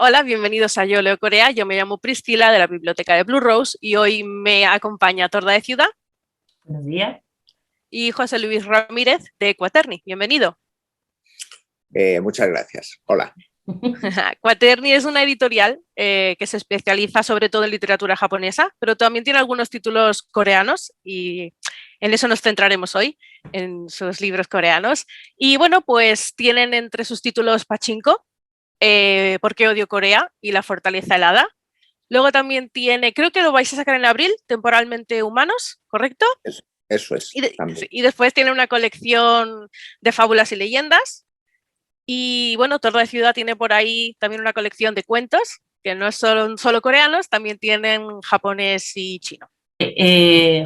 Hola, bienvenidos a Yo Leo Corea. Yo me llamo Priscila de la biblioteca de Blue Rose y hoy me acompaña Torda de Ciudad Buenos días. y José Luis Ramírez de Quaterni. Bienvenido. Muchas gracias. Hola. Quaterni es una editorial que se especializa sobre todo en literatura japonesa, pero también tiene algunos títulos coreanos y en eso nos centraremos hoy, en sus libros coreanos. Y bueno, pues tienen entre sus títulos Pachinko, ¿Por qué odio Corea? Y La fortaleza helada. Luego también tiene, creo que lo vais a sacar en abril, Temporalmente Humanos, ¿correcto? Eso es, Sí, también. y después tiene una colección de fábulas y leyendas. Y bueno, Torre de Ciudad tiene por ahí también una colección de cuentos, que no son solo coreanos, también tienen japonés y chino.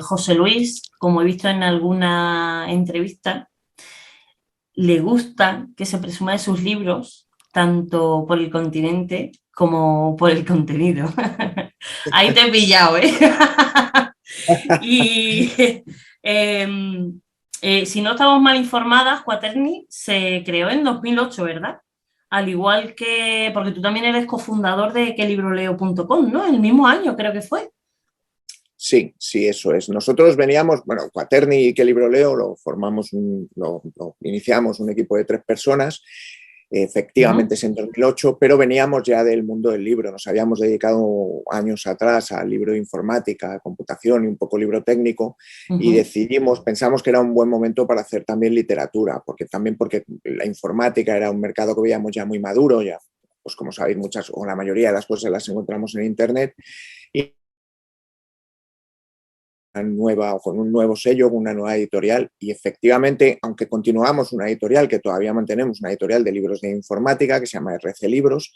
José Luis, como he visto en alguna entrevista, le gusta que se presuma de sus libros, tanto por el continente como por el contenido. Ahí te he pillado, ¿eh? Y si no estamos mal informadas, Quaterni se creó en 2008, ¿verdad? Al igual que, porque tú también eres cofundador de quelibroleo.com, ¿no? El mismo año creo que fue. Sí, sí, eso es. Nosotros veníamos, bueno, Quaterni y Qué Libro Leo lo iniciamos un equipo de 3 personas, efectivamente es en 2008, pero veníamos ya del mundo del libro. Nos habíamos dedicado años atrás al libro de informática, computación y un poco libro técnico y pensamos que era un buen momento para hacer también literatura, porque la informática era un mercado que veíamos ya muy maduro, ya, pues como sabéis, muchas o la mayoría de las cosas las encontramos en Internet. Y nueva o con un nuevo sello, con una nueva editorial y efectivamente, aunque continuamos una editorial que todavía mantenemos, una editorial de libros de informática que se llama RC Libros,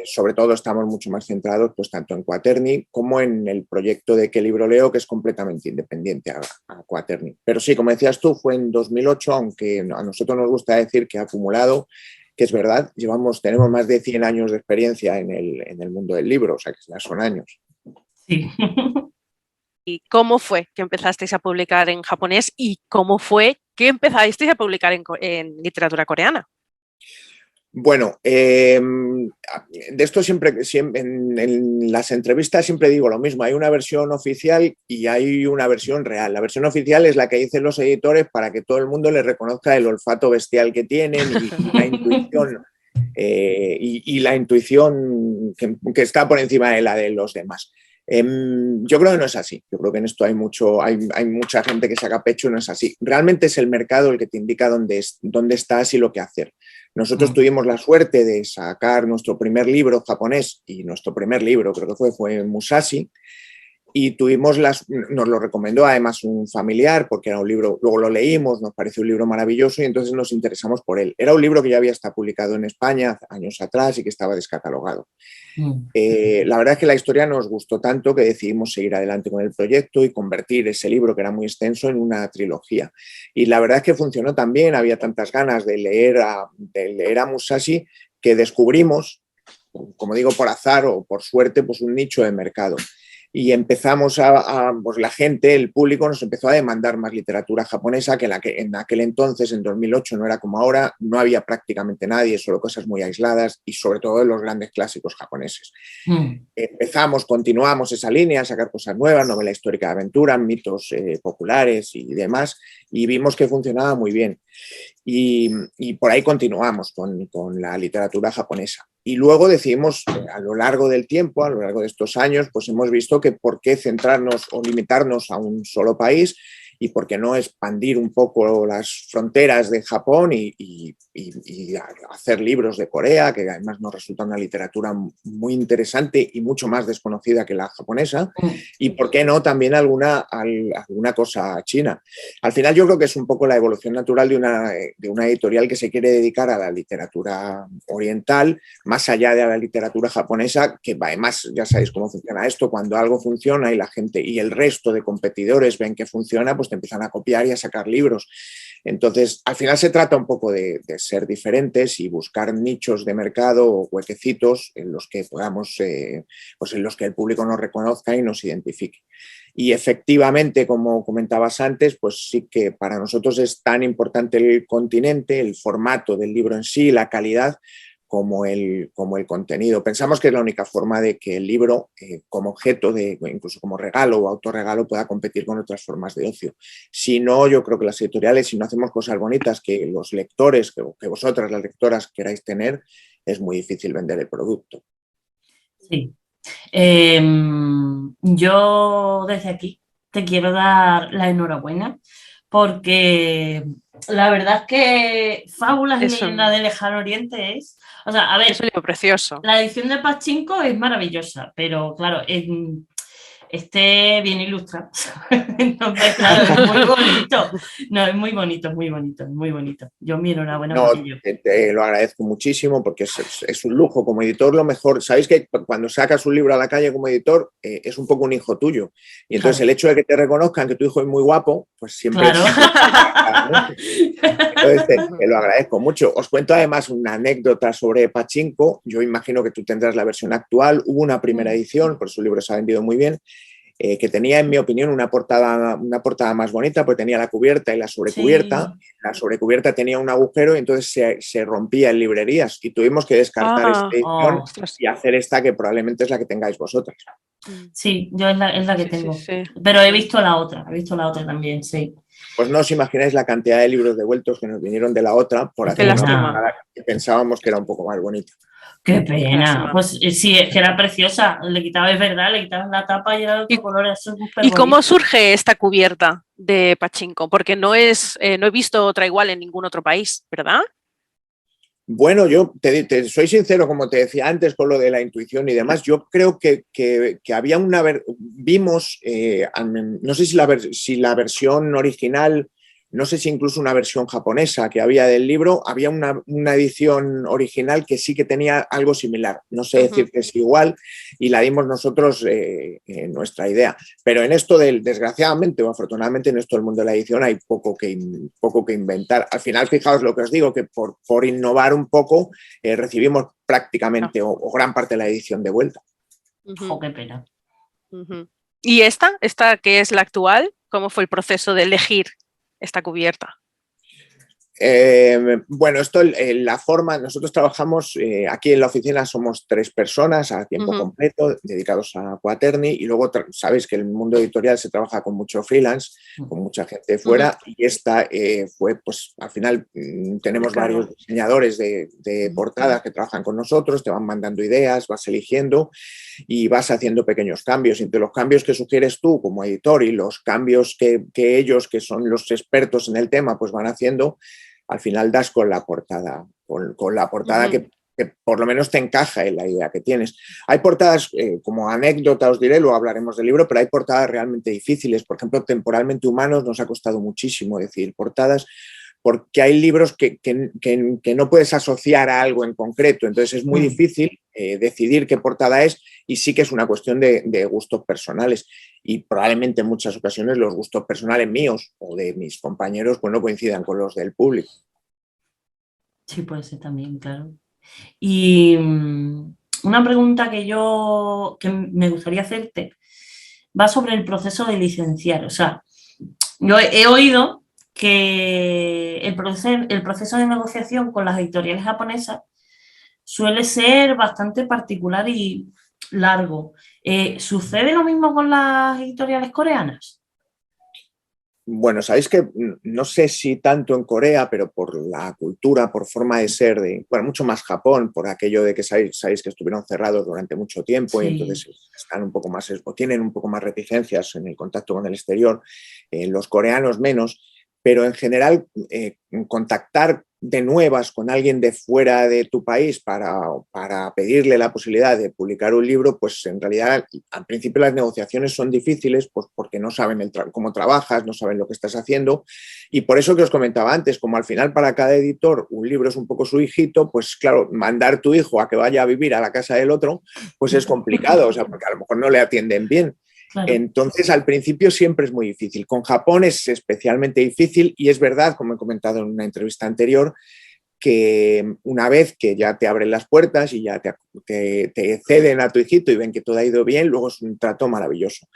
sobre todo estamos mucho más centrados pues tanto en Quaterni como en el proyecto de Qué Libro Leo, que es completamente independiente a Quaterni. Pero sí, como decías tú, fue en 2008, aunque a nosotros nos gusta decir que ha acumulado, que es verdad, tenemos más de 100 años de experiencia en el mundo del libro, o sea que ya son años. Sí. ¿Y cómo fue que empezasteis a publicar en japonés y cómo fue que empezasteis a publicar en literatura coreana? Bueno, de esto siempre en las entrevistas siempre digo lo mismo, hay una versión oficial y hay una versión real. La versión oficial es la que dicen los editores para que todo el mundo les reconozca el olfato bestial que tienen y la intuición, y la intuición que está por encima de la de los demás. Yo creo que no es así. Yo creo que en esto hay mucha gente que saca pecho, no es así. Realmente es el mercado el que te indica dónde estás y lo que hacer. Nosotros tuvimos la suerte de sacar nuestro primer libro japonés y nuestro primer libro creo que fue Musashi, y nos lo recomendó además un familiar porque era un libro, luego lo leímos, nos pareció un libro maravilloso y entonces nos interesamos por él. Era un libro que ya había estado publicado en España años atrás y que estaba descatalogado. La verdad es que la historia nos gustó tanto que decidimos seguir adelante con el proyecto y convertir ese libro, que era muy extenso, en una trilogía. Y la verdad es que funcionó tan bien, había tantas ganas de leer a Musashi que descubrimos, como digo, por azar o por suerte, pues un nicho de mercado. Y empezamos pues la gente, el público, nos empezó a demandar más literatura japonesa, que en aquel entonces, en 2008, no era como ahora, no había prácticamente nadie, solo cosas muy aisladas y sobre todo de los grandes clásicos japoneses. Continuamos esa línea, a sacar cosas nuevas, novela histórica de aventura, mitos populares y demás, y vimos que funcionaba muy bien. Y por ahí continuamos con la literatura japonesa. Y luego decidimos, a lo largo del tiempo, a lo largo de estos años, pues hemos visto que por qué centrarnos o limitarnos a un solo país y por qué no expandir un poco las fronteras de Japón y hacer libros de Corea, que además nos resulta una literatura muy interesante y mucho más desconocida que la japonesa, y por qué no también alguna cosa china. Al final yo creo que es un poco la evolución natural de una editorial que se quiere dedicar a la literatura oriental, más allá de la literatura japonesa, que además ya sabéis cómo funciona esto, cuando algo funciona y la gente y el resto de competidores ven que funciona, pues te empiezan a copiar y a sacar libros. Entonces, al final se trata un poco de ser diferentes y buscar nichos de mercado o huequecitos en los que podamos, pues en los que el público nos reconozca y nos identifique. Y efectivamente, como comentabas antes, pues sí que para nosotros es tan importante el continente, el formato del libro en sí, la calidad, como el contenido. Pensamos que es la única forma de que el libro, como objeto, incluso como regalo o autorregalo, pueda competir con otras formas de ocio. Si no, yo creo que las editoriales, si no hacemos cosas bonitas que los lectores, que vosotras, las lectoras, queráis tener, es muy difícil vender el producto. Sí. Yo desde aquí te quiero dar la enhorabuena porque la verdad es que Fábulas y Leyendas del Lejano Oriente es... O sea, a ver, es un libro precioso. La edición de Pachinko es maravillosa, pero claro, bien ilustrado. Entonces, claro, es muy bonito. No, es muy bonito, es muy bonito, es muy bonito. Yo mi enhorabuena por ello. Te lo agradezco muchísimo porque es un lujo. Como editor, lo mejor. Sabéis que cuando sacas un libro a la calle como editor, es un poco un hijo tuyo. Y entonces claro, el hecho de que te reconozcan que tu hijo es muy guapo, pues siempre claro. Entonces te lo agradezco mucho. Os cuento además una anécdota sobre Pachinko. Yo imagino que tú tendrás la versión actual. Hubo una primera edición, por su libro se ha vendido muy bien, que tenía, en mi opinión, una portada más bonita, porque tenía la cubierta y la sobrecubierta. Sí. La sobrecubierta tenía un agujero y entonces se rompía en librerías y tuvimos que descartar esta edición y hacer esta que probablemente es la que tengáis vosotras. Sí, yo es la que tengo. Sí. Pero he visto la otra también, sí. Pues no os imagináis la cantidad de libros devueltos que nos vinieron de la otra por hacer una portada que pensábamos que era un poco más bonita. Qué pena. Pues sí, es que era preciosa. Le quitabas, verdad, le quitabas la tapa y era de otro color. ¿Y cómo surge esta cubierta de Pachinko? Porque no he visto otra igual en ningún otro país, ¿verdad? Bueno, yo te soy sincero, como te decía antes, con lo de la intuición y demás. Yo creo que había vimos, no sé si la versión original, no sé si incluso una versión japonesa que había del libro, había una edición original que sí que tenía algo similar. No sé decir que es igual y la dimos nosotros en nuestra idea. Pero en esto, desgraciadamente o afortunadamente, en esto del mundo de la edición hay poco que inventar. Al final, fijaos lo que os digo, que por innovar un poco recibimos prácticamente o gran parte de la edición de vuelta. Oh, qué pena. ¿Y esta que es la actual? ¿Cómo fue el proceso de elegir esta cubierta? Bueno, esto, la forma, nosotros trabajamos aquí en la oficina, somos 3 personas a tiempo completo dedicados a Quaterni y luego sabéis que el mundo editorial se trabaja con mucho freelance, con mucha gente fuera y esta fue, pues al final tenemos varios diseñadores de portadas que trabajan con nosotros, te van mandando ideas, vas eligiendo y vas haciendo pequeños cambios. Entre los cambios que sugieres tú como editor y los cambios que ellos, que son los expertos en el tema, pues van haciendo, al final das con la portada, con la portada que por lo menos te encaja en la idea que tienes. Hay portadas, como anécdota os diré, luego hablaremos del libro, pero hay portadas realmente difíciles. Por ejemplo, Temporalmente Humanos nos ha costado muchísimo decir portadas, porque hay libros que no puedes asociar a algo en concreto, entonces es muy difícil decidir qué portada es y sí que es una cuestión de gustos personales y probablemente en muchas ocasiones los gustos personales míos o de mis compañeros pues no coincidan con los del público. Sí, puede ser también, claro. Y una pregunta que me gustaría hacerte va sobre el proceso de licenciar. O sea, yo he oído que el proceso de negociación con las editoriales japonesas suele ser bastante particular y largo. ¿Sucede lo mismo con las editoriales coreanas? Bueno, sabéis que no sé si tanto en Corea, pero por la cultura, por forma de ser, mucho más Japón, por aquello de que sabéis que estuvieron cerrados durante mucho tiempo y entonces están un poco más, o tienen un poco más reticencias en el contacto con el exterior, los coreanos menos, pero en general contactar de nuevas con alguien de fuera de tu país para pedirle la posibilidad de publicar un libro, pues en realidad al principio las negociaciones son difíciles pues porque no saben cómo trabajas, no saben lo que estás haciendo y por eso que os comentaba antes, como al final para cada editor un libro es un poco su hijito, pues claro, mandar tu hijo a que vaya a vivir a la casa del otro pues es complicado, o sea, porque a lo mejor no le atienden bien. Claro. Entonces, al principio siempre es muy difícil. Con Japón es especialmente difícil y es verdad, como he comentado en una entrevista anterior, que una vez que ya te abren las puertas y ya te ceden a tu hijito y ven que todo ha ido bien, luego es un trato maravilloso.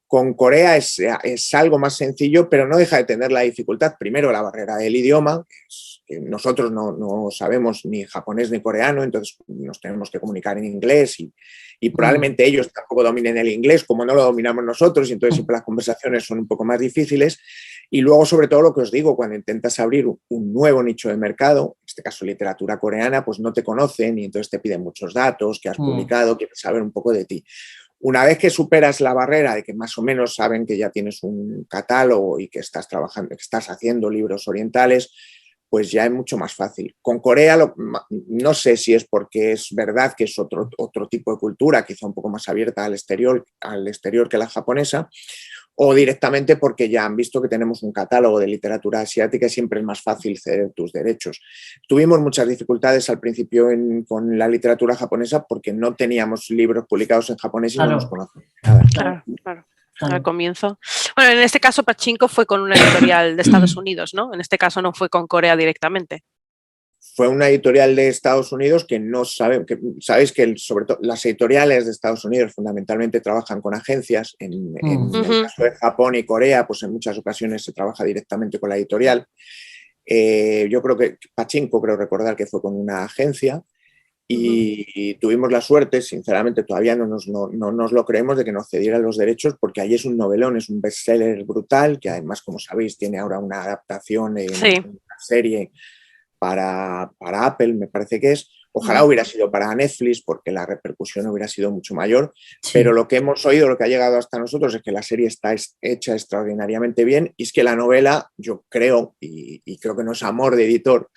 Con Corea es algo más sencillo, pero no deja de tener la dificultad. Primero, la barrera del idioma, que nosotros no sabemos ni japonés ni coreano, entonces nos tenemos que comunicar en inglés y probablemente ellos tampoco dominen el inglés como no lo dominamos nosotros, y entonces siempre las conversaciones son un poco más difíciles. Y luego, sobre todo, lo que os digo, cuando intentas abrir un nuevo nicho de mercado, en este caso literatura coreana, pues no te conocen y entonces te piden muchos datos, que has publicado, quieren saber un poco de ti. Una vez que superas la barrera de que más o menos saben que ya tienes un catálogo y que estás trabajando, que estás haciendo libros orientales, pues ya es mucho más fácil. Con Corea no sé si es porque es verdad que es otro tipo de cultura, quizá un poco más abierta al exterior que la japonesa, o directamente porque ya han visto que tenemos un catálogo de literatura asiática y siempre es más fácil ceder tus derechos. Tuvimos muchas dificultades al principio con la literatura japonesa porque no teníamos libros publicados en japonés y no nos conocíamos nada. Claro. Al comienzo. Bueno, en este caso Pachinko fue con una editorial de Estados Unidos, ¿no? En este caso no fue con Corea directamente. Fue una editorial de Estados Unidos que no sabe, que sabéis que sobre todo las editoriales de Estados Unidos fundamentalmente trabajan con agencias. En el caso de Japón y Corea, pues en muchas ocasiones se trabaja directamente con la editorial. Yo creo que Pachinko, creo recordar que fue con una agencia y tuvimos la suerte, sinceramente todavía no nos lo creemos, de que nos cedieran los derechos, porque ahí es un novelón, es un bestseller brutal, que además, como sabéis, tiene ahora una adaptación en una serie para Apple, me parece que es. Ojalá hubiera sido para Netflix, porque la repercusión hubiera sido mucho mayor, pero lo que hemos oído, lo que ha llegado hasta nosotros, es que la serie está hecha extraordinariamente bien, y es que la novela, yo creo, y creo que no es amor de editor,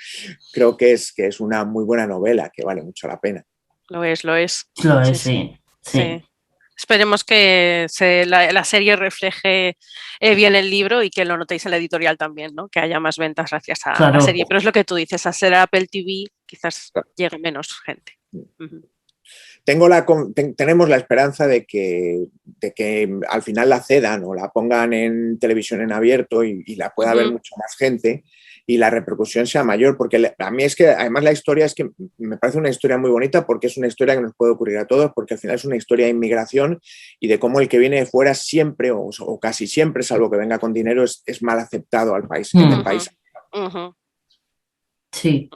creo que es una muy buena novela, que vale mucho la pena. Lo es. Sí. Esperemos que la serie refleje bien el libro y que lo notéis en la editorial también, ¿no? Que haya más ventas gracias a la serie. Pero es lo que tú dices, a ser Apple TV quizás llegue menos gente. Tenemos la esperanza de que al final la cedan o la pongan en televisión en abierto y la pueda ver mucha más gente y la repercusión sea mayor, porque a mí es que además la historia es que me parece una historia muy bonita, porque es una historia que nos puede ocurrir a todos, porque al final es una historia de inmigración y de cómo el que viene de fuera siempre o casi siempre, salvo que venga con dinero, es mal aceptado en el país. Sí,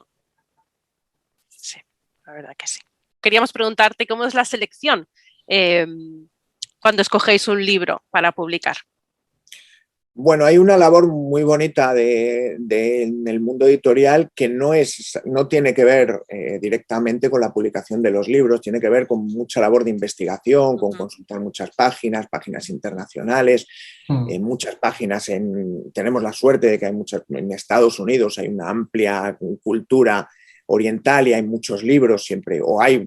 la verdad que sí. Queríamos preguntarte cómo es la selección cuando escogéis un libro para publicar. Bueno, hay una labor muy bonita en el mundo editorial que no tiene que ver directamente con la publicación de los libros, tiene que ver con mucha labor de investigación, con consultar muchas páginas internacionales, muchas páginas tenemos la suerte de que hay muchas en Estados Unidos, hay una amplia cultura oriental y hay muchos libros siempre, o hay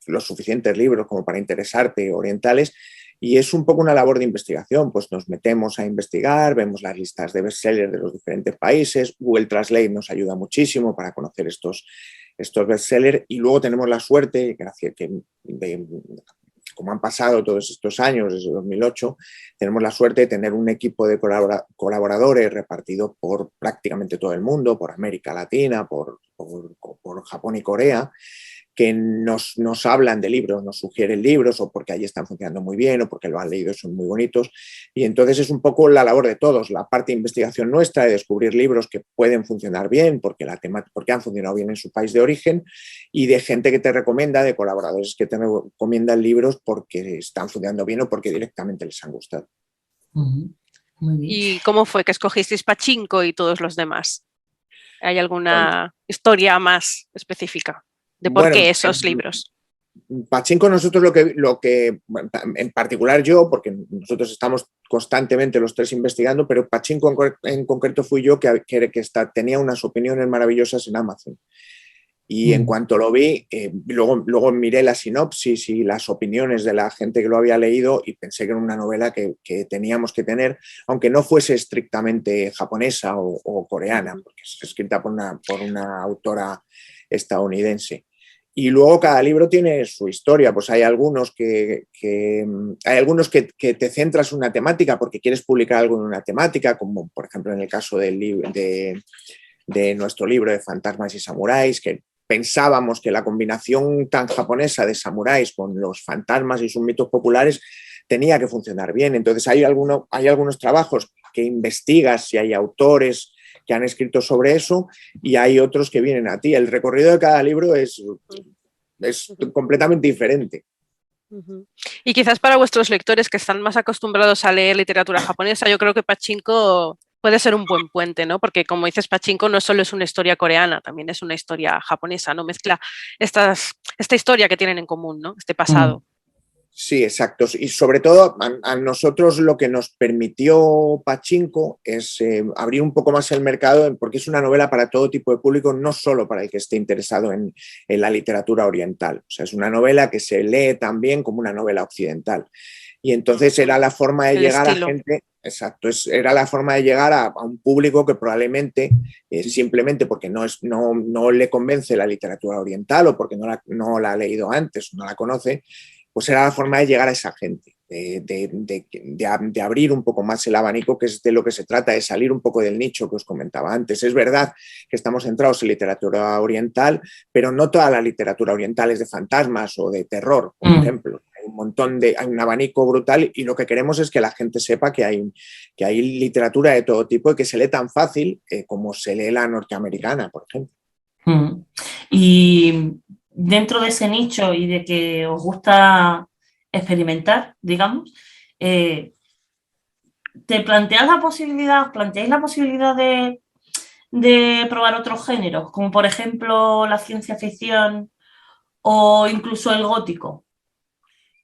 los suficientes libros como para interesarte orientales. Y es un poco una labor de investigación, pues nos metemos a investigar, vemos las listas de bestsellers de los diferentes países, Google Translate nos ayuda muchísimo para conocer estos bestsellers y luego tenemos la suerte, gracias como han pasado todos estos años, desde 2008, tenemos la suerte de tener un equipo de colaboradores repartido por prácticamente todo el mundo, por América Latina, por Japón y Corea, que nos hablan de libros, nos sugieren libros o porque allí están funcionando muy bien o porque lo han leído y son muy bonitos. Y entonces es un poco la labor de todos, la parte de investigación nuestra, de descubrir libros que pueden funcionar bien porque han funcionado bien en su país de origen, y de gente que te recomienda, de colaboradores que te recomiendan libros porque están funcionando bien o porque directamente les han gustado. Muy bien. ¿Y cómo fue que escogisteis Pachinko y todos los demás? ¿Hay alguna historia más específica de por qué esos libros? Pachinko, nosotros lo que en particular yo, porque nosotros estamos constantemente los tres investigando, pero Pachinko en concreto fui yo que tenía unas opiniones maravillosas en Amazon. Y en cuanto lo vi, luego miré la sinopsis y las opiniones de la gente que lo había leído y pensé que era una novela que teníamos que tener, aunque no fuese estrictamente japonesa o coreana, porque es escrita por una autora estadounidense. Y luego cada libro tiene su historia, pues hay algunos que te centras en una temática porque quieres publicar algo en una temática, como por ejemplo en el caso de nuestro libro de Fantasmas y Samuráis, que pensábamos que la combinación tan japonesa de samuráis con los fantasmas y sus mitos populares tenía que funcionar bien. Entonces hay algunos trabajos que investigas si hay autores que han escrito sobre eso y hay otros que vienen a ti. El recorrido de cada libro es completamente diferente. Y quizás para vuestros lectores que están más acostumbrados a leer literatura japonesa, yo creo que Pachinko puede ser un buen puente, ¿no? Porque como dices, Pachinko no solo es una historia coreana, también es una historia japonesa, ¿no? Mezcla esta historia que tienen en común, ¿no? Este pasado. Sí, exacto. Y sobre todo a nosotros lo que nos permitió Pachinko es abrir un poco más el mercado, porque es una novela para todo tipo de público, no solo para el que esté interesado en la literatura oriental. O sea, es una novela que se lee también como una novela occidental. Y entonces era la forma de llegar a gente... Exacto, era la forma de llegar a un público que probablemente, simplemente porque no le convence la literatura oriental o porque no la ha leído antes, no la conoce, pues era la forma de llegar a esa gente, de abrir un poco más el abanico, que es de lo que se trata, de salir un poco del nicho que os comentaba antes. Es verdad que estamos centrados en literatura oriental, pero no toda la literatura oriental es de fantasmas o de terror, por ejemplo. Hay un abanico brutal y lo que queremos es que la gente sepa que hay literatura de todo tipo y que se lee tan fácil como se lee la norteamericana, por ejemplo. Y dentro de ese nicho y de que os gusta experimentar, digamos, ¿te planteáis la posibilidad de probar otros géneros, como por ejemplo la ciencia ficción o incluso el gótico?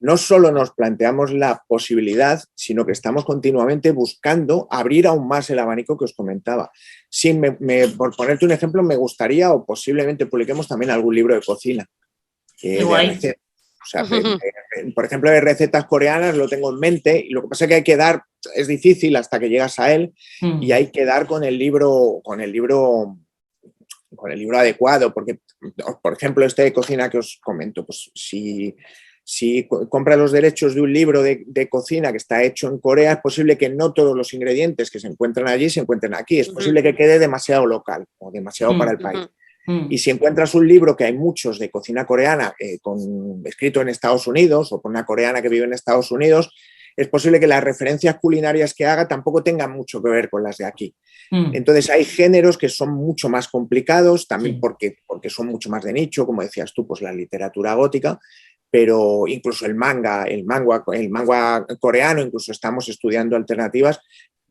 No solo nos planteamos la posibilidad, sino que estamos continuamente buscando abrir aún más el abanico que os comentaba. Sí, por ponerte un ejemplo, me gustaría o posiblemente publiquemos también algún libro de cocina. De recetas. O sea, por ejemplo, de recetas coreanas lo tengo en mente y lo que pasa es que hay que dar, es difícil hasta que llegas a él y hay que dar con el libro adecuado, porque, por ejemplo, este de cocina que os comento, pues si compras los derechos de un libro de cocina que está hecho en Corea, es posible que no todos los ingredientes que se encuentran allí se encuentren aquí. Es posible que quede demasiado local o demasiado para el país. Y si encuentras un libro, que hay muchos de cocina coreana, escrito en Estados Unidos o por una coreana que vive en Estados Unidos, es posible que las referencias culinarias que haga tampoco tengan mucho que ver con las de aquí. Entonces hay géneros que son mucho más complicados, también porque son mucho más de nicho, como decías tú, pues la literatura gótica, pero incluso el manga coreano, incluso estamos estudiando alternativas.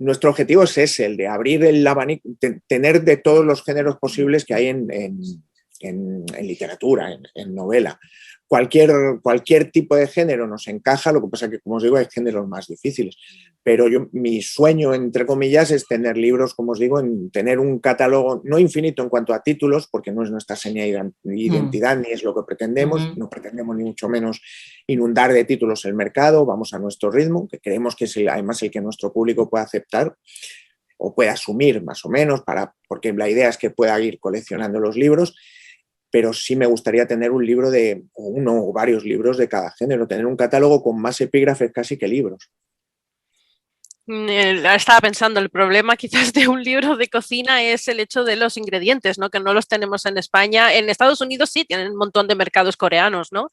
Nuestro objetivo es ese, el de abrir el abanico, tener de todos los géneros posibles que hay en literatura, en novela. Cualquier tipo de género nos encaja, lo que pasa es que, como os digo, hay géneros más difíciles. Pero mi sueño, entre comillas, es tener libros, como os digo, tener un catálogo no infinito en cuanto a títulos, porque no es nuestra seña de identidad ni es lo que pretendemos, no pretendemos ni mucho menos inundar de títulos el mercado, vamos a nuestro ritmo, que creemos que es además el que nuestro público pueda aceptar o pueda asumir más o menos, porque la idea es que pueda ir coleccionando los libros. Pero sí me gustaría tener un libro o uno o varios libros de cada género, tener un catálogo con más epígrafes casi que libros. Estaba pensando, el problema quizás de un libro de cocina es el hecho de los ingredientes, ¿no? Que no los tenemos en España. En Estados Unidos sí, tienen un montón de mercados coreanos, ¿no?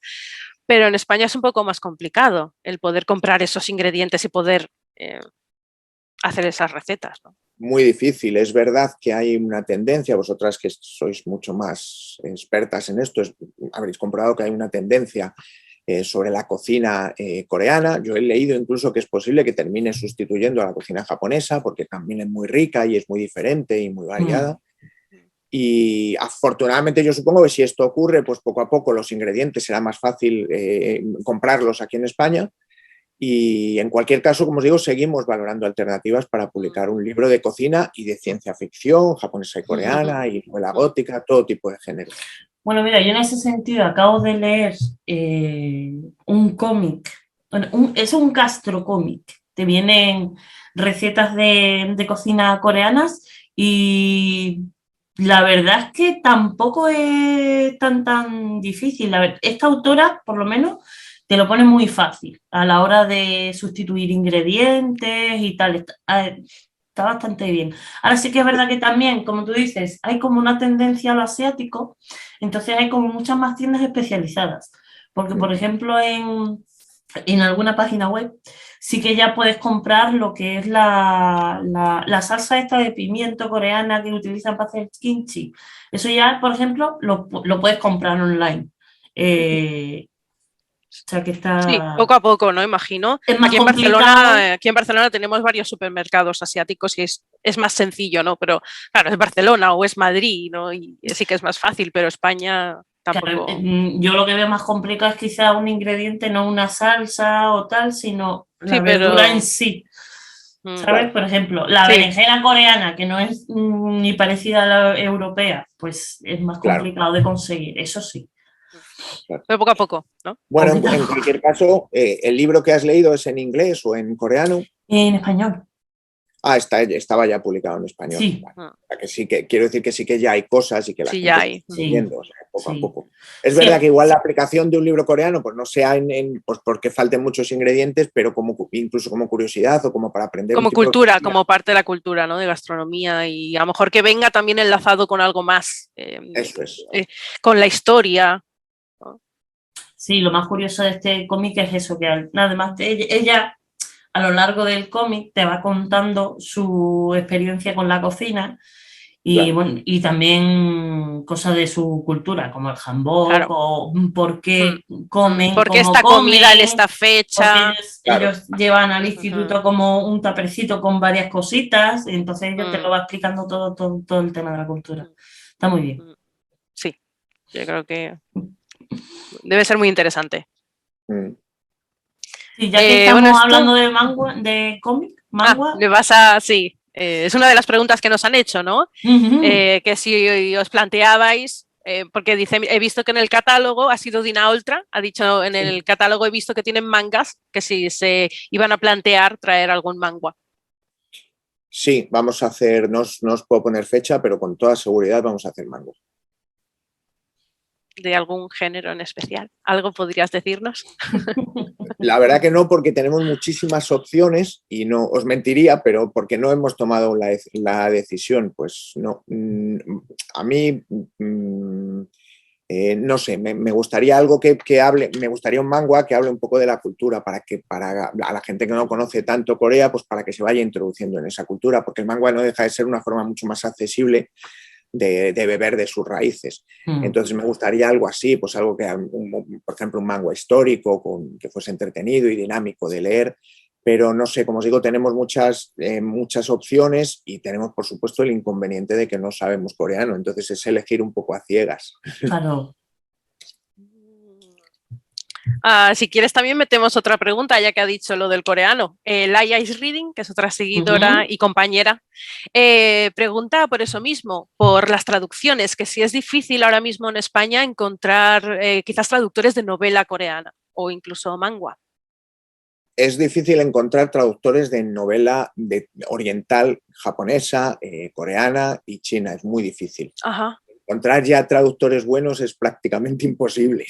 Pero en España es un poco más complicado el poder comprar esos ingredientes y poder hacer esas recetas, ¿no? Muy difícil. Es verdad que hay una tendencia, vosotras que sois mucho más expertas en esto, habréis comprobado que hay una tendencia sobre la cocina coreana. Yo he leído incluso que es posible que termine sustituyendo a la cocina japonesa porque también es muy rica y es muy diferente y muy variada. Y afortunadamente yo supongo que si esto ocurre, pues poco a poco los ingredientes será más fácil comprarlos aquí en España. Y en cualquier caso, como os digo, seguimos valorando alternativas para publicar un libro de cocina y de ciencia ficción, japonesa y coreana, y novela gótica, todo tipo de género. Bueno, mira, yo en ese sentido acabo de leer un cómic, bueno, es un gastrocómic, te vienen recetas de cocina coreanas y la verdad es que tampoco es tan difícil. Esta autora, por lo menos, te lo pone muy fácil a la hora de sustituir ingredientes y tal. Está bastante bien. Ahora sí que es verdad que también, como tú dices, hay como una tendencia a lo asiático, entonces hay como muchas más tiendas especializadas. Porque, por ejemplo, en en alguna página web, sí que ya puedes comprar lo que es la salsa esta de pimiento coreana que utilizan para hacer kimchi. Eso ya, por ejemplo, lo puedes comprar online. O sea que Sí, está... poco a poco, ¿no? Imagino. Es más complicado. Aquí en Barcelona tenemos varios supermercados asiáticos y es más sencillo, ¿no? Pero claro, es Barcelona o es Madrid, ¿no? Y sí que es más fácil, pero España Claro, tampoco. yo lo que veo más complicado es quizá un ingrediente, no una salsa o tal, sino la Sí, verdura en pero sí. mm, ¿Sabes? Por ejemplo, la sí, berenjena coreana, que no es ni parecida a la europea, pues es más Claro, complicado de conseguir, eso sí. claro. pero poco a poco, ¿no? Bueno, Poquito a en poco. cualquier caso, ¿el libro que has leído es en inglés o en coreano? En español, Estaba ya publicado en español. sí, Vale. O sea, que sí que quiero decir que sí que ya hay cosas y que la Sí, ya gente se hay. está sí, leyendo, o sea, poco a sí. poco. Es Sí, verdad que igual la aplicación de un libro coreano pues no sea pues porque falten muchos ingredientes, pero incluso como curiosidad o como para aprender un Como tipo de cultura, cocina. como parte de la cultura, ¿no? De gastronomía y a lo mejor que venga también enlazado con algo más, Eso es. con la historia, ¿no? sí, lo más curioso de este cómic es eso, que además de ella a lo largo del cómic te va contando su experiencia con la cocina y, Claro. bueno, y también cosas de su cultura, como el hanbok Claro. o por Mm, qué comen Porque como esta comida en comen, esta porque fecha. Claro. ellos llevan al Ujú, instituto como un tapercito con varias cositas, y entonces ellos te lo mm, va explicando todo el tema de la cultura. mm, Está muy bien. mm. Sí, yo creo que debe ser muy interesante. Mm. Sí, ya que Bueno, estamos esto. hablando de manga, de cómic, manga, Le vas a. Sí, es una de las preguntas que nos han hecho, ¿no? ujú. Que si os planteabais, porque dice, he visto que en el catálogo ha sido Dina Oltra, ha dicho en Sí. el catálogo he visto que tienen mangas, que si se iban a plantear traer algún manga Sí, vamos a hacer, no os puedo poner fecha, pero con toda seguridad vamos a hacer mango. de algún género en especial. ¿Algo podrías decirnos? La verdad que no, porque tenemos muchísimas opciones y no os mentiría, pero porque no hemos tomado la decisión, pues no. A mí, no sé, me gustaría algo que hable, me gustaría un manga que hable un poco de la cultura para a la gente que no conoce tanto Corea, pues para que se vaya introduciendo en esa cultura, porque el manga no deja de ser una forma mucho más accesible de beber de sus raíces. Mm. Entonces me gustaría algo así, pues algo que, por ejemplo, un manga histórico que fuese entretenido y dinámico de leer, pero no sé, como os digo, tenemos muchas opciones y tenemos, por supuesto, el inconveniente de que no sabemos coreano, entonces es elegir un poco a ciegas. Claro. Si quieres también metemos otra pregunta, ya que ha dicho lo del coreano. Laia Is Reading, que es otra seguidora Ujú. y compañera, pregunta por eso mismo, por las traducciones, que si es difícil ahora mismo en España encontrar quizás traductores de novela coreana o incluso manga. Es difícil encontrar traductores de novela oriental, japonesa, coreana y china, es muy difícil. Ajá. Encontrar ya traductores buenos es prácticamente imposible.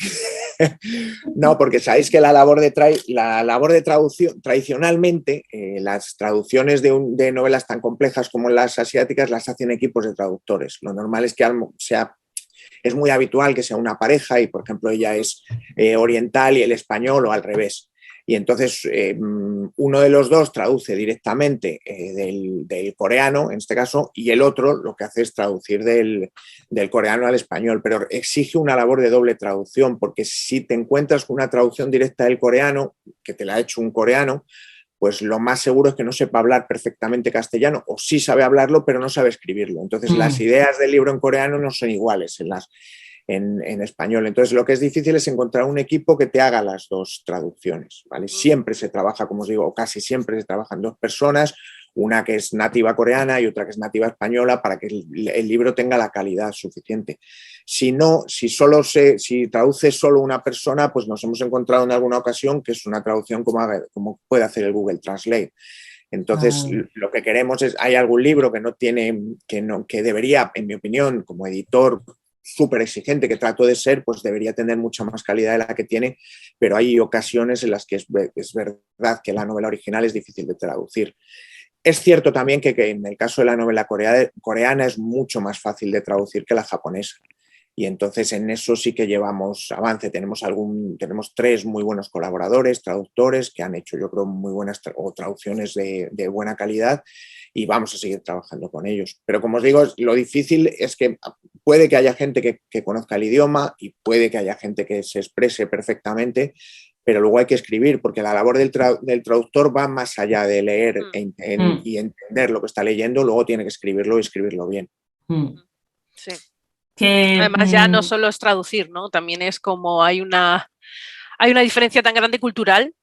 No, porque sabéis que la labor de traducción, tradicionalmente, las traducciones de novelas tan complejas como las asiáticas las hacen equipos de traductores. Lo normal es que es muy habitual que sea una pareja y, por ejemplo, ella es oriental y el español o al revés. Y entonces uno de los dos traduce directamente del coreano, en este caso, y el otro lo que hace es traducir del coreano al español, pero exige una labor de doble traducción, porque si te encuentras con una traducción directa del coreano, que te la ha hecho un coreano, pues lo más seguro es que no sepa hablar perfectamente castellano, o sí sabe hablarlo, pero no sabe escribirlo. Entonces las ideas del libro en coreano no son iguales en español. Entonces, lo que es difícil es encontrar un equipo que te haga las dos traducciones, ¿vale? Siempre se trabaja, como os digo, o casi siempre se trabajan dos personas, una que es nativa coreana y otra que es nativa española, para que el libro tenga la calidad suficiente. Si no, si traduce solo una persona, pues nos hemos encontrado en alguna ocasión que es una traducción como puede hacer el Google Translate. Entonces, lo que queremos es, hay algún libro que no tiene, que debería, en mi opinión, como editor súper exigente que trato de ser, pues debería tener mucha más calidad de la que tiene, pero hay ocasiones en las que es verdad que la novela original es difícil de traducir. Es cierto también que en el caso de la novela coreana es mucho más fácil de traducir que la japonesa. Y entonces en eso sí que llevamos avance. Tenemos 3 muy buenos colaboradores, traductores, que han hecho, yo creo, muy buenas traducciones de buena calidad, y vamos a seguir trabajando con ellos. Pero como os digo, lo difícil es que puede que haya gente que conozca el idioma y puede que haya gente que se exprese perfectamente, pero luego hay que escribir, porque la labor del traductor va más allá de leer y entender lo que está leyendo, luego tiene que escribirlo y escribirlo bien. Sí. Que, Además, ya no solo es traducir, ¿no? También es como hay una diferencia tan grande cultural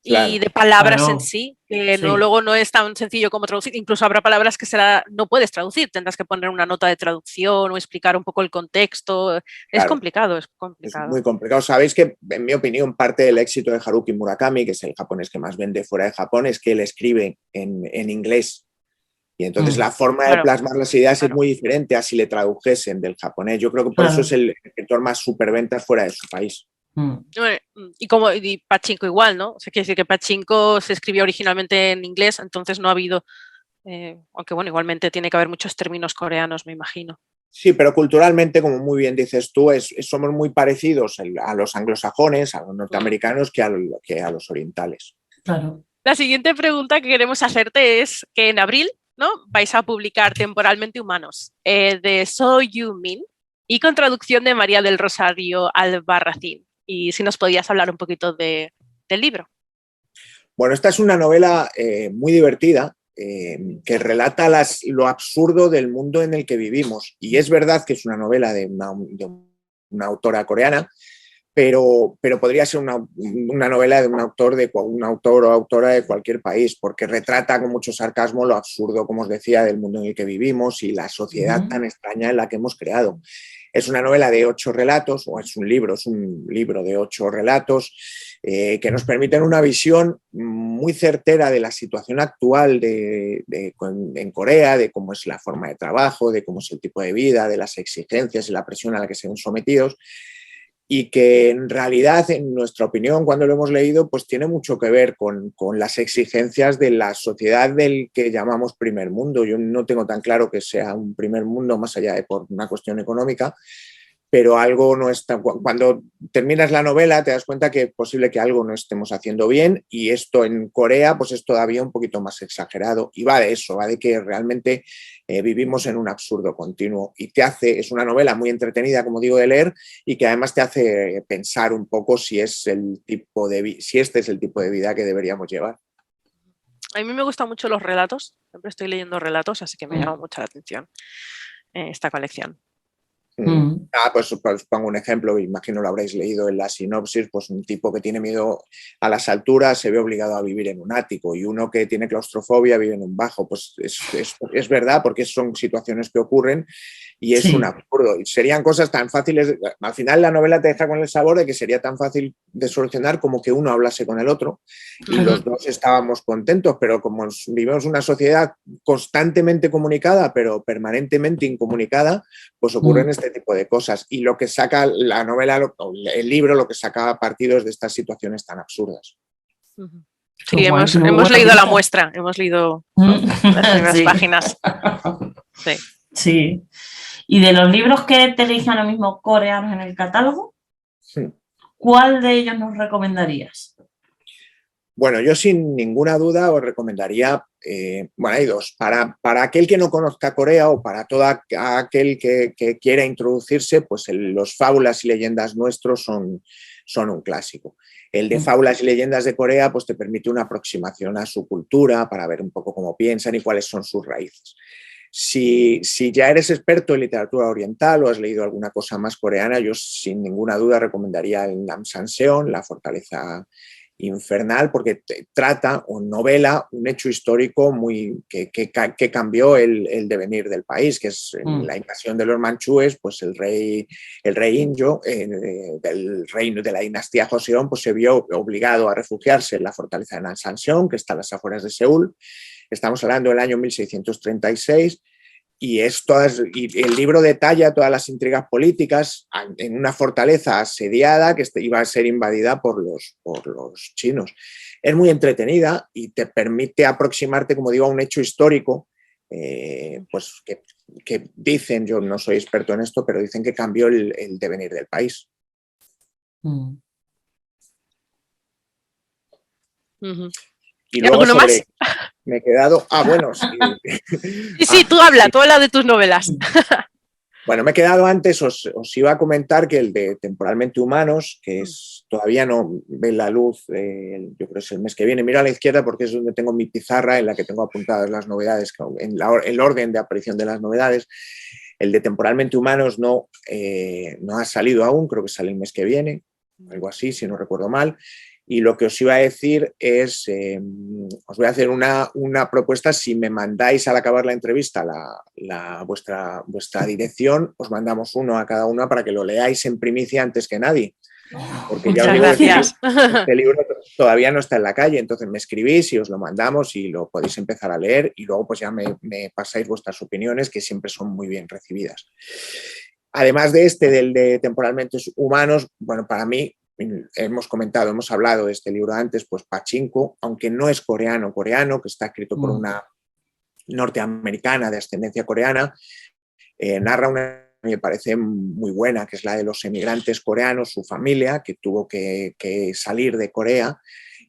y de palabras en sí, que luego no es tan sencillo como traducir. Incluso habrá palabras que no puedes traducir, tendrás que poner una nota de traducción o explicar un poco el contexto. Es Claro. complicado, es Es complicado. muy complicado. Sabéis que, en mi opinión, parte del éxito de Haruki Murakami, que es el japonés que más vende fuera de Japón, es que él escribe en inglés. Y entonces la forma de plasmar las ideas es muy diferente a si le tradujesen del japonés. Yo creo que por eso es el escritor más superventas fuera de su país. Y Pachinko igual, ¿no? O sea, quiere decir que Pachinko se escribió originalmente en inglés, entonces no ha habido, aunque bueno, igualmente tiene que haber muchos términos coreanos, me imagino. Sí, pero culturalmente, como muy bien dices tú, somos muy parecidos a los anglosajones, a los norteamericanos, que a los orientales. Claro. La siguiente pregunta que queremos hacerte es que en abril, ¿no?, vais a publicar Temporalmente Humanos, de So Yu-min, y con traducción de María del Rosario Albarracín. Y si nos podías hablar un poquito del libro. Bueno, esta es una novela muy divertida, que relata lo absurdo del mundo en el que vivimos. Y es verdad que es una novela de una autora coreana, pero podría ser una novela de un autor o autora de cualquier país, porque retrata con mucho sarcasmo lo absurdo, como os decía, del mundo en el que vivimos y la sociedad tan extraña en la que hemos creado. Es una novela de 8 relatos, o es un libro de 8 relatos, que nos permiten una visión muy certera de la situación actual en Corea, de cómo es la forma de trabajo, de cómo es el tipo de vida, de las exigencias y la presión a la que se ven sometidos, y que en realidad, en nuestra opinión, cuando lo hemos leído, pues tiene mucho que ver con las exigencias de la sociedad del que llamamos primer mundo. Yo no tengo tan claro que sea un primer mundo más allá de por una cuestión económica, pero algo no está. Cuando terminas la novela te das cuenta que es posible que algo no estemos haciendo bien, y esto en Corea pues es todavía un poquito más exagerado, y va de eso, va de que realmente vivimos en un absurdo continuo, y es una novela muy entretenida, como digo, de leer, y que además te hace pensar un poco si este es el tipo de vida que deberíamos llevar. A mí me gustan mucho los relatos, siempre estoy leyendo relatos, así que me llama mucho la atención esta colección. Pues os pongo un ejemplo, imagino lo habréis leído en la sinopsis, pues un tipo que tiene miedo a las alturas se ve obligado a vivir en un ático, y uno que tiene claustrofobia vive en un bajo. Pues es verdad, porque son situaciones que ocurren y es un absurdo. Y serían cosas tan fáciles, al final la novela te deja con el sabor de que sería tan fácil de solucionar como que uno hablase con el otro y los dos estábamos contentos, pero como vivimos una sociedad constantemente comunicada pero permanentemente incomunicada, pues ocurren este tipo de cosas, y lo que saca la novela, el libro, lo que saca partido es de estas situaciones tan absurdas. Sí, hemos leído la muestra, hemos leído las primeras páginas. Sí. ¿Y de los libros que tenéis ahora mismo coreanos en el catálogo, cuál de ellos nos recomendarías? Bueno, yo sin ninguna duda os recomendaría, hay 2. Para aquel que no conozca Corea, o para todo aquel que quiera introducirse, pues los Fábulas y Leyendas nuestros son un clásico. El de Fábulas y Leyendas de Corea pues te permite una aproximación a su cultura, para ver un poco cómo piensan y cuáles son sus raíces. Si ya eres experto en literatura oriental o has leído alguna cosa más coreana, yo sin ninguna duda recomendaría el Namsanseon, La Fortaleza Infernal, porque trata o novela un hecho histórico que cambió el devenir del país, que es la invasión de los manchúes. Pues el rey Injo, del reino de la dinastía Joseon, pues se vio obligado a refugiarse en la fortaleza de Namsanseon, que está a las afueras de Seúl. Estamos hablando del año 1636, y el libro detalla todas las intrigas políticas en una fortaleza asediada que iba a ser invadida por los chinos. Es muy entretenida y te permite aproximarte, como digo, a un hecho histórico, pues que que dicen, yo no soy experto en esto, pero dicen que cambió el devenir del país. Y luego alguno más? Me he quedado... bueno, sí. Sí, tú habla de tus novelas. Bueno, me he quedado antes, os iba a comentar que el de Temporalmente Humanos, que todavía no ve la luz, yo creo que es el mes que viene. Miro a la izquierda porque es donde tengo mi pizarra en la que tengo apuntadas las novedades, en el orden de aparición de las novedades. El de Temporalmente Humanos no ha salido aún, creo que sale el mes que viene, algo así, si no recuerdo mal. Y lo que os iba a decir es, os voy a hacer una propuesta. Si me mandáis al acabar la entrevista vuestra dirección, os mandamos uno a cada una para que lo leáis en primicia antes que nadie. Porque ya os digo que este libro todavía no está en la calle, entonces me escribís y os lo mandamos y lo podéis empezar a leer y luego pues ya me pasáis vuestras opiniones, que siempre son muy bien recibidas. Además del de Temporalmente Humanos, bueno, para mí, hemos hablado de este libro antes, pues Pachinko, aunque no es coreano, que está escrito por una norteamericana de ascendencia coreana, narra una, me parece muy buena, que es la de los emigrantes coreanos, su familia, que tuvo que salir de Corea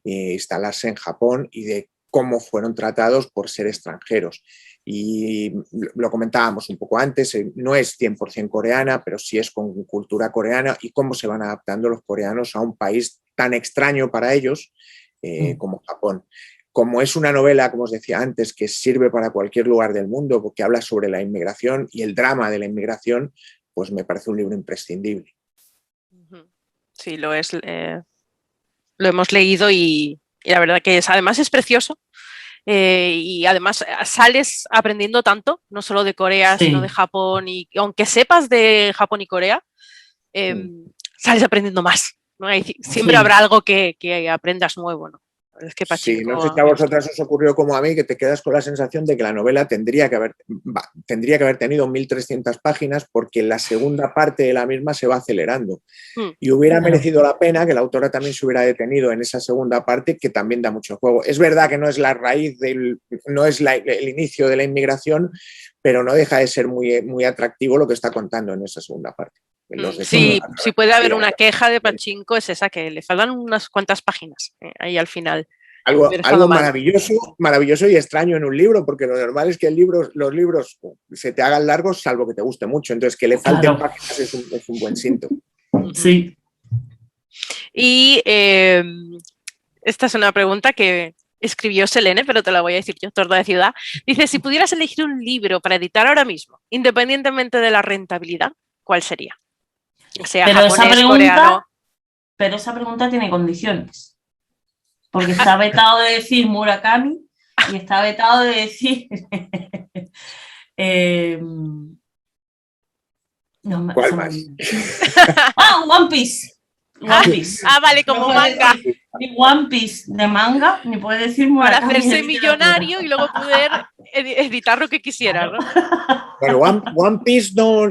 e instalarse en Japón, y de cómo fueron tratados por ser extranjeros. Y lo comentábamos un poco antes, no es 100% coreana, pero sí es con cultura coreana, y cómo se van adaptando los coreanos a un país tan extraño para ellos como Japón. Como es una novela, como os decía antes, que sirve para cualquier lugar del mundo, porque habla sobre la inmigración y el drama de la inmigración, pues me parece un libro imprescindible. Sí, lo es. Lo hemos leído y la verdad que además es precioso. Y además sales aprendiendo tanto, no solo de Corea, sino de Japón, y aunque sepas de Japón y Corea, sales aprendiendo más, ¿no? Siempre habrá algo que aprendas nuevo, ¿no? Es que Pachinko... Sí, no sé si a vosotras os ocurrió como a mí, que te quedas con la sensación de que la novela tendría que haber tenido 1.300 páginas, porque la segunda parte de la misma se va acelerando. Y hubiera merecido la pena que la autora también se hubiera detenido en esa segunda parte, que también da mucho juego. Es verdad que no es la raíz, no es el inicio de la inmigración, pero no deja de ser muy, muy atractivo lo que está contando en esa segunda parte. Sí, si puede haber una queja de Pachinko, es esa, que le faltan unas cuantas páginas ahí al final. Algo maravilloso y extraño en un libro, porque lo normal es que los libros se te hagan largos, salvo que te guste mucho. Entonces, que le falten páginas es un buen síntoma. Sí. Y esta es una pregunta que escribió Selene, pero te la voy a decir yo, Torda de Ciudad. Dice, si pudieras elegir un libro para editar ahora mismo, independientemente de la rentabilidad, ¿cuál sería? O sea, pero japonés, coreano... Pero esa pregunta tiene condiciones. Porque está vetado de decir Murakami y está vetado de decir... ¿Cuál más? One Piece. Vale, como manga. Ni One Piece de manga, ni puede decir Murakami. Para hacerse millonario y luego poder editar lo que quisiera, ¿no? Bueno, One Piece no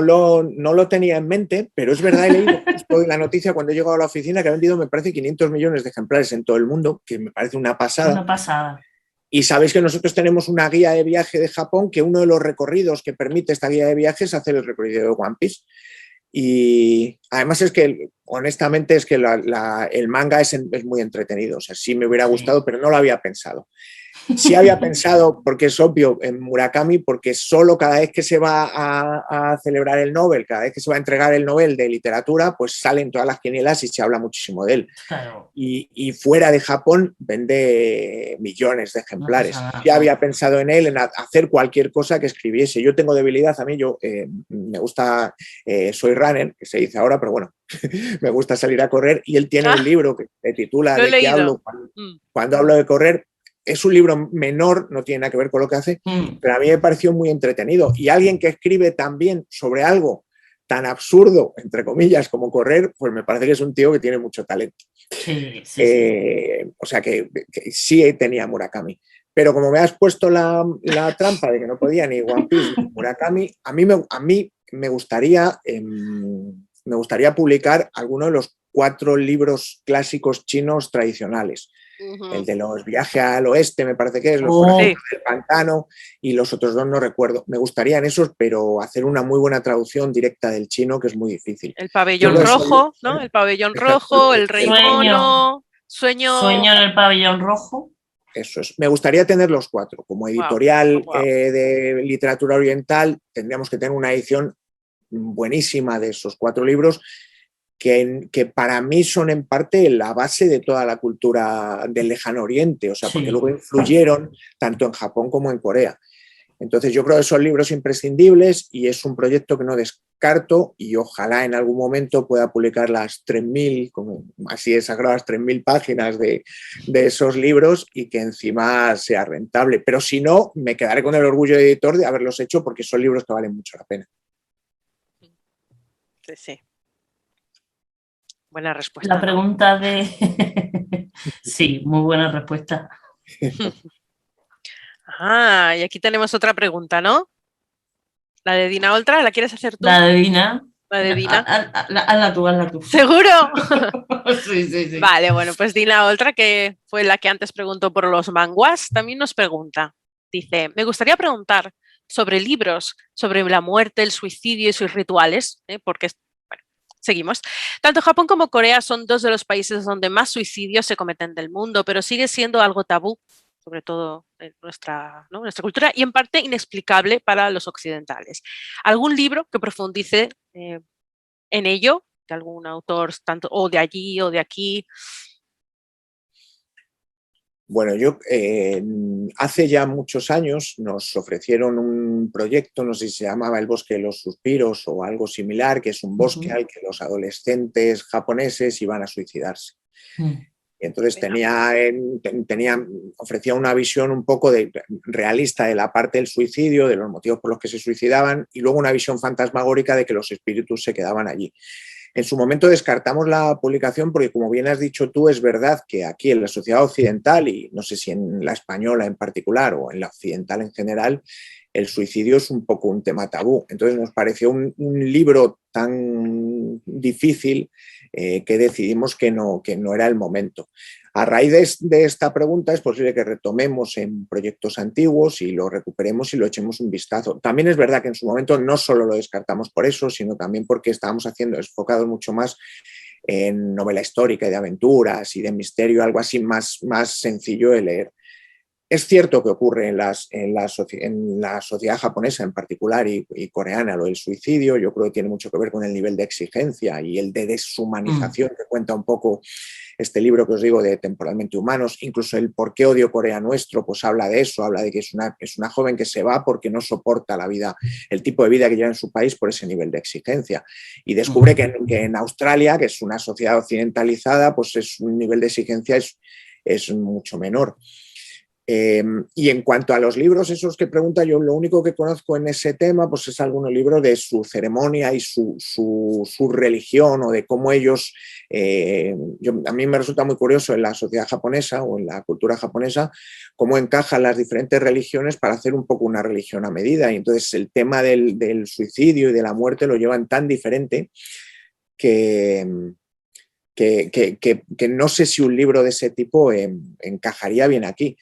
lo tenía en mente, pero es verdad, he leído justo hoy la noticia cuando he llegado a la oficina que ha vendido, me parece, 500 millones de ejemplares en todo el mundo, que me parece una pasada. Una pasada. Y sabéis que nosotros tenemos una guía de viaje de Japón, que uno de los recorridos que permite esta guía de viaje es hacer el recorrido de One Piece. Y además es que, honestamente, es que el manga es muy entretenido. O sea, sí me hubiera gustado, pero no lo había pensado. Sí había pensado, porque es obvio, en Murakami, porque solo cada vez que se va a celebrar el Nobel, cada vez que se va a entregar el Nobel de literatura, pues salen todas las quinielas y se habla muchísimo de él. Claro. Y fuera de Japón vende millones de ejemplares. Ya había pensado en él, en hacer cualquier cosa que escribiese. Yo tengo debilidad, a mí me gusta, soy runner, que se dice ahora, pero bueno, me gusta salir a correr, y él tiene un libro que se titula ¿De qué hablo cuando hablo de correr? Es un libro menor, no tiene nada que ver con lo que hace, pero a mí me pareció muy entretenido. Y alguien que escribe también sobre algo tan absurdo, entre comillas, como correr, pues me parece que es un tío que tiene mucho talento. Sí. O sea que sí tenía Murakami. Pero como me has puesto la trampa de que no podía ni One Piece ni Murakami, a mí me gustaría publicar alguno de los 4 libros clásicos chinos tradicionales. El de los viajes al oeste, me parece que es, los Sí. del pantano, y los otros dos no recuerdo. Me gustarían esos, pero hacer una muy buena traducción directa del chino, que es muy difícil. El Yo pabellón creo que rojo, ¿no? El pabellón rojo, el rey mono, Sueño en el pabellón rojo. Eso es. Me gustaría tener los 4. Como editorial de literatura oriental, tendríamos que tener una edición buenísima de esos 4 libros que para mí son en parte la base de toda la cultura del lejano oriente, o sea, porque luego influyeron tanto en Japón como en Corea. Entonces yo creo que son libros imprescindibles y es un proyecto que no descarto y ojalá en algún momento pueda publicar las 3.000, como así exageradas, 3.000 páginas de esos libros y que encima sea rentable. Pero si no, me quedaré con el orgullo de editor de haberlos hecho porque son libros que valen mucho la pena. Sí, sí. Buena respuesta. La pregunta de... Sí, muy buena respuesta. Ah, y aquí tenemos otra pregunta, ¿no? La de Dina Oltra, ¿la quieres hacer tú? La de Dina. La de Dina. Hazla tú. ¿Seguro? Sí. Vale, bueno, pues Dina Oltra, que fue la que antes preguntó por los manguas, también nos pregunta. Dice, me gustaría preguntar sobre libros, sobre la muerte, el suicidio y sus rituales, porque, bueno, seguimos. Tanto Japón como Corea son 2 de los países donde más suicidios se cometen del mundo, pero sigue siendo algo tabú, sobre todo en nuestra cultura, y en parte inexplicable para los occidentales. ¿Algún libro que profundice en ello? De algún autor, tanto o de allí o de aquí. Bueno, yo hace ya muchos años nos ofrecieron un proyecto, no sé si se llamaba El Bosque de los Suspiros o algo similar, que es un bosque al que los adolescentes japoneses iban a suicidarse. Y entonces ofrecía una visión un poco realista de la parte del suicidio, de los motivos por los que se suicidaban, y luego una visión fantasmagórica de que los espíritus se quedaban allí. En su momento descartamos la publicación porque, como bien has dicho tú, es verdad que aquí en la sociedad occidental, y no sé si en la española en particular o en la occidental en general, el suicidio es un poco un tema tabú. Entonces nos pareció un libro tan difícil que decidimos que no era el momento. A raíz de esta pregunta es posible que retomemos en proyectos antiguos y lo recuperemos y lo echemos un vistazo. También es verdad que en su momento no solo lo descartamos por eso, sino también porque estábamos enfocados mucho más en novela histórica y de aventuras y de misterio, algo así más sencillo de leer. Es cierto que ocurre en la sociedad japonesa en particular y coreana lo del suicidio. Yo creo que tiene mucho que ver con el nivel de exigencia y el de deshumanización que cuenta un poco este libro que os digo de Temporalmente Humanos. Incluso el ¿Por qué odio Corea nuestro? Pues habla de eso, habla de que es una joven que se va porque no soporta la vida, el tipo de vida que lleva en su país por ese nivel de exigencia. Y descubre que en Australia, que es una sociedad occidentalizada, pues es un nivel de exigencia es mucho menor. Y en cuanto a los libros esos que pregunta, yo lo único que conozco en ese tema pues es algunos libros de su ceremonia y su religión o de cómo ellos, a mí me resulta muy curioso en la sociedad japonesa o en la cultura japonesa cómo encajan las diferentes religiones para hacer un poco una religión a medida, y entonces el tema del suicidio y de la muerte lo llevan tan diferente que no sé si un libro de ese tipo encajaría bien aquí.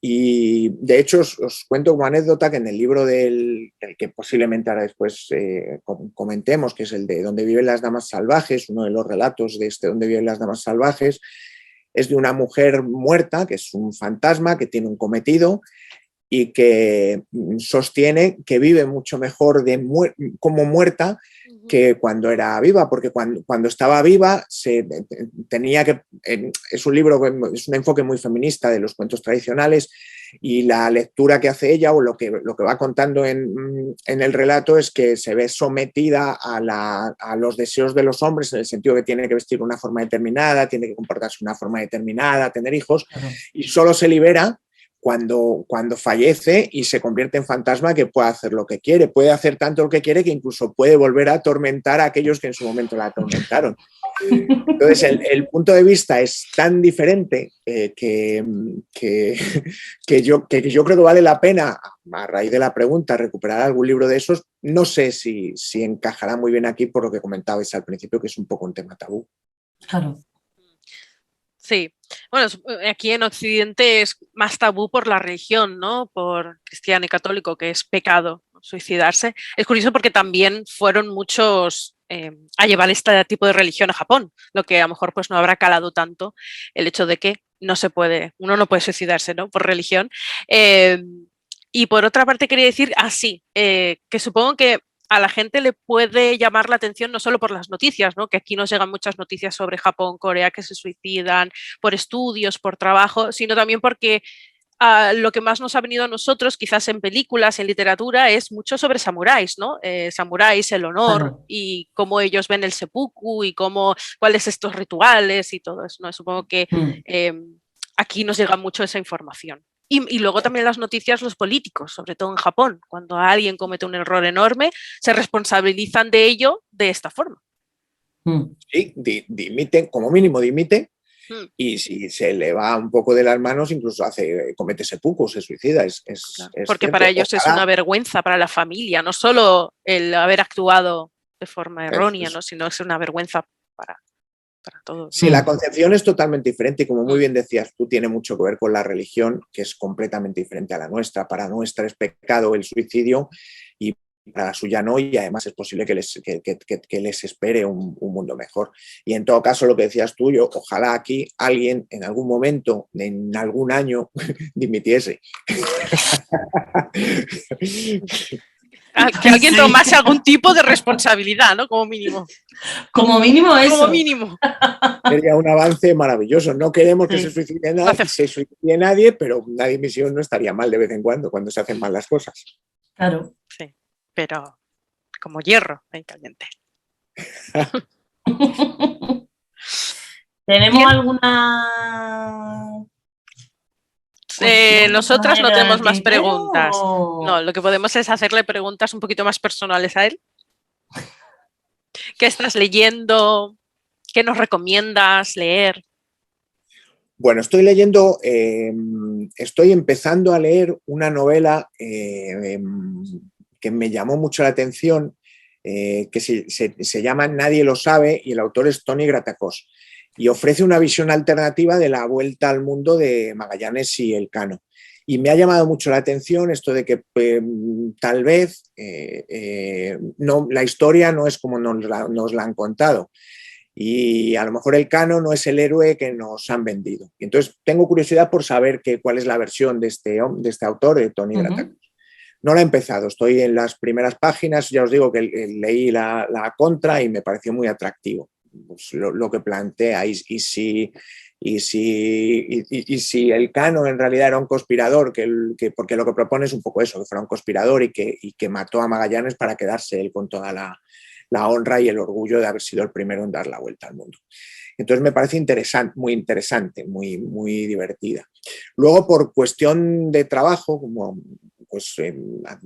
Y de hecho os cuento como anécdota que en el libro del que posiblemente ahora después comentemos, que es el de Donde viven las damas salvajes, uno de los relatos de Donde viven las damas salvajes, es de una mujer muerta, que es un fantasma, que tiene un cometido y que sostiene que vive mucho mejor como muerta que cuando era viva, porque cuando estaba viva tenía que... Es un libro, es un enfoque muy feminista de los cuentos tradicionales, y la lectura que hace ella o lo que va contando en el relato es que se ve sometida a los deseos de los hombres, en el sentido que tiene que vestir de una forma determinada, tiene que comportarse de una forma determinada, tener hijos, y solo se libera cuando fallece y se convierte en fantasma, que puede hacer lo que quiere, puede hacer tanto lo que quiere que incluso puede volver a atormentar a aquellos que en su momento la atormentaron. Entonces el punto de vista es tan diferente que yo creo que vale la pena, a raíz de la pregunta, recuperar algún libro de esos. No sé si encajará muy bien aquí por lo que comentabais al principio, que es un poco un tema tabú. Claro. Sí, bueno, aquí en Occidente es más tabú por la religión, ¿no? Por cristiano y católico, que es pecado suicidarse. Es curioso porque también fueron muchos a llevar este tipo de religión a Japón, lo que a lo mejor pues no habrá calado tanto el hecho de que no se puede, uno no puede suicidarse, ¿no? Por religión. Eh, y por otra parte quería decir así, que supongo que a la gente le puede llamar la atención no solo por las noticias, ¿no? Que aquí nos llegan muchas noticias sobre Japón, Corea que se suicidan por estudios, por trabajo, sino también porque lo que más nos ha venido a nosotros, quizás en películas, en literatura, es mucho sobre samuráis, ¿no? Samuráis, el honor Claro. y cómo ellos ven el seppuku y cuáles estos rituales y todo eso, ¿no? Supongo que aquí nos llega mucho esa información. Y luego también las noticias, los políticos, sobre todo en Japón, cuando alguien comete un error enorme, se responsabilizan de ello de esta forma. Sí, dimite, como mínimo dimite, Mm, y si se le va un poco de las manos, incluso comete seppuku, se suicida, claro. es Porque para cierto. ellos es una Ojalá, vergüenza para la familia, no solo el haber actuado de forma errónea, es- ¿no? Sino es una vergüenza para todos, sí, ¿no? la concepción es totalmente diferente y como muy Mm, bien decías tú, tiene mucho que ver con la religión, que es completamente diferente a la nuestra. Para nuestra es pecado el suicidio y para la suya no, y además es posible que les espere un mundo mejor. Y en todo caso, lo que decías tú, yo ojalá aquí alguien en algún momento, en algún año, dimitiese. Que alguien Sí, tomase algún tipo de responsabilidad, ¿no? Como mínimo. como mínimo Como eso. mínimo. Sería un avance maravilloso. No queremos que Sí, No hace se suicide nadie, pero una dimisión no estaría mal de vez en cuando se hacen mal las cosas. claro. sí, pero como hierro ahí caliente. ¿Tenemos Bien, alguna cuestión que se nos nosotras haya no quedado en tenemos el más tintero? preguntas. No, lo que podemos es hacerle preguntas un poquito más personales a él. ¿Qué estás leyendo? ¿Qué nos recomiendas leer? Bueno, estoy empezando a leer una novela que me llamó mucho la atención, que se llama Nadie lo sabe y el autor es Tony Gratacós y ofrece una visión alternativa de la vuelta al mundo de Magallanes y Elcano. Y me ha llamado mucho la atención esto de que tal vez no, la historia no es como nos la han contado y a lo mejor Elcano no es el héroe que nos han vendido. Y entonces tengo curiosidad por saber cuál es la versión de este autor, de Tony Gratacós. No la he empezado, estoy en las primeras páginas, ya os digo que leí la contra y me pareció muy atractivo pues, lo que plantea. Y si Elcano en realidad era un conspirador, porque lo que propone es un poco eso, que fuera un conspirador y que mató a Magallanes para quedarse él con toda la honra y el orgullo de haber sido el primero en dar la vuelta al mundo. Entonces me parece interesante, muy divertida. Luego, por cuestión de trabajo, como pues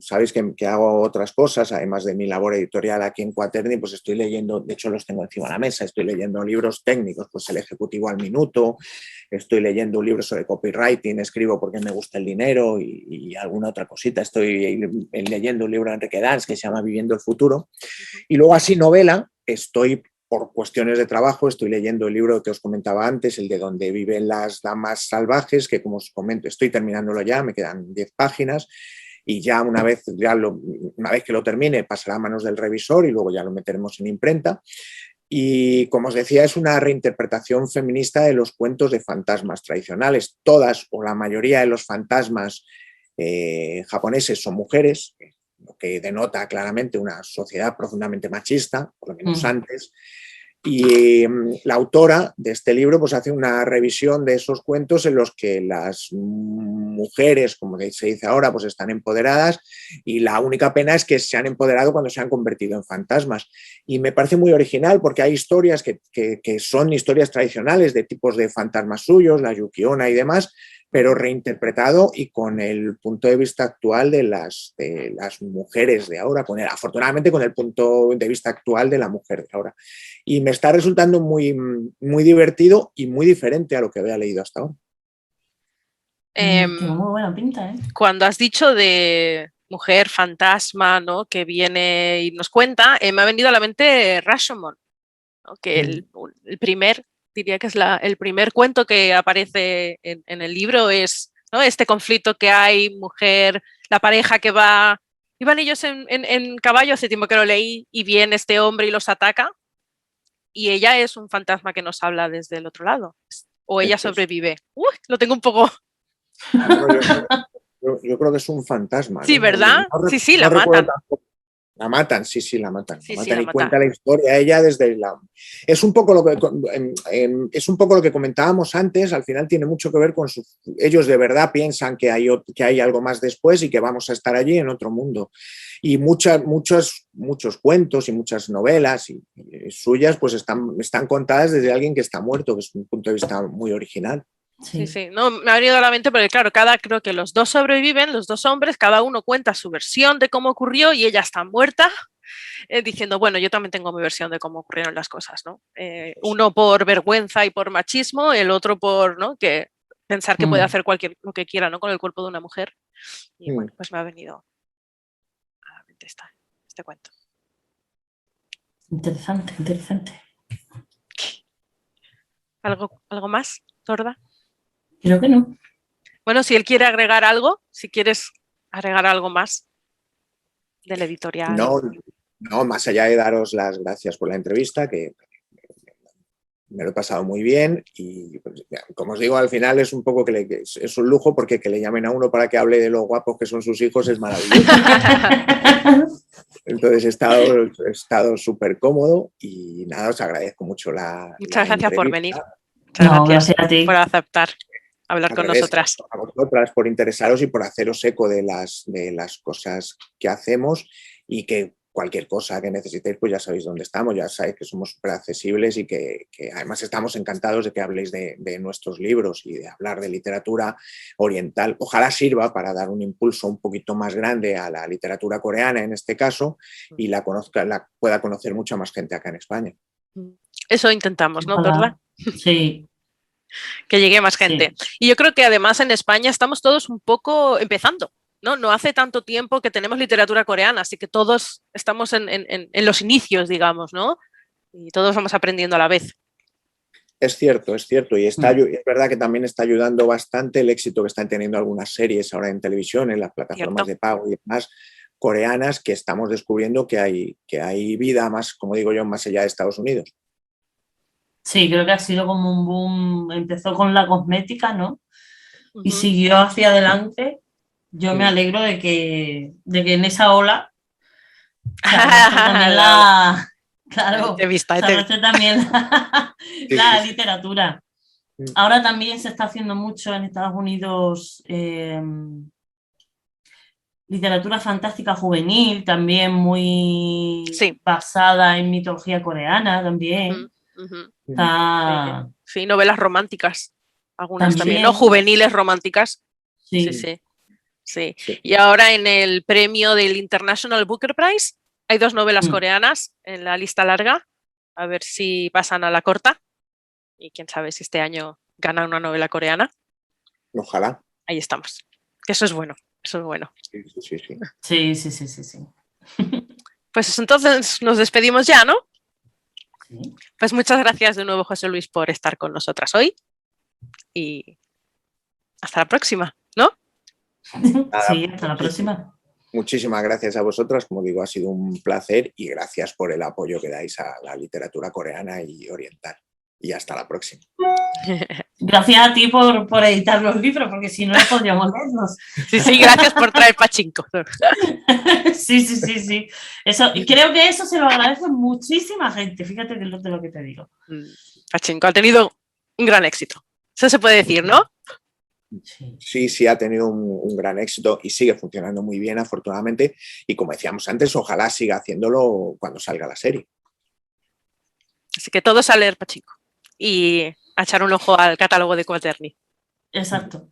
sabéis que hago otras cosas, además de mi labor editorial aquí en Quaterni, pues estoy leyendo, de hecho los tengo encima de la mesa, estoy leyendo libros técnicos, pues El Ejecutivo al Minuto, estoy leyendo un libro sobre copywriting, escribo porque me gusta el dinero y alguna otra cosita, estoy leyendo un libro de Enrique Dans que se llama Viviendo el Futuro, y luego así novela, por cuestiones de trabajo, estoy leyendo el libro que os comentaba antes, el de Donde viven las damas salvajes, que como os comento, estoy terminándolo ya, me quedan 10 páginas y ya una vez que lo termine pasará a manos del revisor y luego ya lo meteremos en imprenta. Y como os decía, es una reinterpretación feminista de los cuentos de fantasmas tradicionales. Todas o la mayoría de los fantasmas japoneses son mujeres, lo que denota claramente una sociedad profundamente machista, por lo menos antes. Y la autora de este libro pues hace una revisión de esos cuentos en los que las mujeres, como se dice ahora, pues están empoderadas y la única pena es que se han empoderado cuando se han convertido en fantasmas. Y me parece muy original porque hay historias que son historias tradicionales de tipos de fantasmas suyos, la Yukiona y demás, pero reinterpretado y con el punto de vista actual de las mujeres de ahora, afortunadamente con el punto de vista actual de la mujer de ahora. Y me está resultando muy divertido y muy diferente a lo que había leído hasta ahora. Tiene muy buena pinta, ¿eh? Cuando has dicho de mujer fantasma, ¿no? Que viene y nos cuenta, me ha venido a la mente Rashomon, ¿no? Que el primer, diría que es el primer cuento que aparece en el libro, es, ¿no?, este conflicto que hay, mujer, la pareja que va, iban ellos en caballo, hace tiempo que lo leí, y viene este hombre y los ataca, y ella es un fantasma que nos habla desde el otro lado, o ella sobrevive. Lo tengo un poco... No, yo creo que es un fantasma, Sí, ¿no? ¿verdad? No, Sí, no la matan. Tampoco. La matan, sí, la matan. Sí, La matan la y matan. cuenta la historia ella desde la... Es un poco lo que, es un poco lo que comentábamos antes, al final tiene mucho que ver con ellos de verdad piensan que hay algo más después y que vamos a estar allí en otro mundo. Y muchos cuentos y muchas novelas y suyas pues están contadas desde alguien que está muerto, que es un punto de vista muy original. Sí. No, me ha venido a la mente porque, claro, creo que los dos sobreviven, los dos hombres, cada uno cuenta su versión de cómo ocurrió y ella está muerta, diciendo, bueno, yo también tengo mi versión de cómo ocurrieron las cosas, ¿no? Uno por vergüenza y por machismo, el otro por, ¿no?, que pensar que puede hacer lo que quiera, ¿no?, con el cuerpo de una mujer. Y bueno, pues me ha venido a la mente este cuento. Interesante. ¿Algo más, Torda? Creo que no. Bueno, si él quiere agregar algo, si quieres agregar algo más del editorial. No, más allá de daros las gracias por la entrevista, que me lo he pasado muy bien y, pues, como os digo, al final es un poco es un lujo porque que le llamen a uno para que hable de lo guapos que son sus hijos es maravilloso. Entonces he estado súper cómodo y nada, os agradezco mucho Muchas gracias por venir. Gracias a ti por aceptar hablar con nosotras. A vosotras por interesaros y por haceros eco de las cosas que hacemos y que cualquier cosa que necesitéis, pues ya sabéis dónde estamos, ya sabéis que somos súper accesibles y que además estamos encantados de que habléis de nuestros libros y de hablar de literatura oriental. Ojalá sirva para dar un impulso un poquito más grande a la literatura coreana en este caso y la pueda conocer mucha más gente acá en España. Eso intentamos, ¿no, Torda? Sí. Que llegue más gente. Sí. Y yo creo que además en España estamos todos un poco empezando, ¿no? No hace tanto tiempo que tenemos literatura coreana, así que todos estamos en los inicios, digamos, ¿no? Y todos vamos aprendiendo a la vez. Es cierto, y es verdad que también está ayudando bastante el éxito que están teniendo algunas series ahora en televisión, en las plataformas de pago y demás coreanas, que estamos descubriendo que hay vida más, como digo yo, más allá de Estados Unidos. Sí, creo que ha sido como un boom, empezó con la cosmética, ¿no? Y siguió hacia adelante. Yo me alegro de que en esa ola se también también la literatura. Ahora también se está haciendo mucho en Estados Unidos literatura fantástica juvenil, también muy basada en mitología coreana también. Sí, novelas románticas, algunas también, ¿no? Juveniles románticas. Sí. Y ahora en el premio del International Booker Prize hay 2 novelas coreanas en la lista larga, a ver si pasan a la corta y quién sabe si este año gana una novela coreana. Ojalá. Ahí estamos. Eso es bueno, Sí. Pues entonces nos despedimos ya, ¿no? Sí. Pues muchas gracias de nuevo, José Luis, por estar con nosotras hoy y hasta la próxima, ¿no? Sí, hasta la próxima. Muchísimas gracias a vosotras, como digo, ha sido un placer y gracias por el apoyo que dais a la literatura coreana y oriental. Y hasta la próxima. Gracias a ti por editar los libros, porque si no, no podríamos leerlos. Sí, gracias por traer Pachinko. Sí. Creo que eso se lo agradece muchísima gente, fíjate de lo que te digo. Pachinko ha tenido un gran éxito. Eso se puede decir, ¿no? Sí, ha tenido un gran éxito y sigue funcionando muy bien, afortunadamente. Y como decíamos antes, ojalá siga haciéndolo cuando salga la serie. Así que todos a leer Pachinko y a echar un ojo al catálogo de Quaterni. Exacto.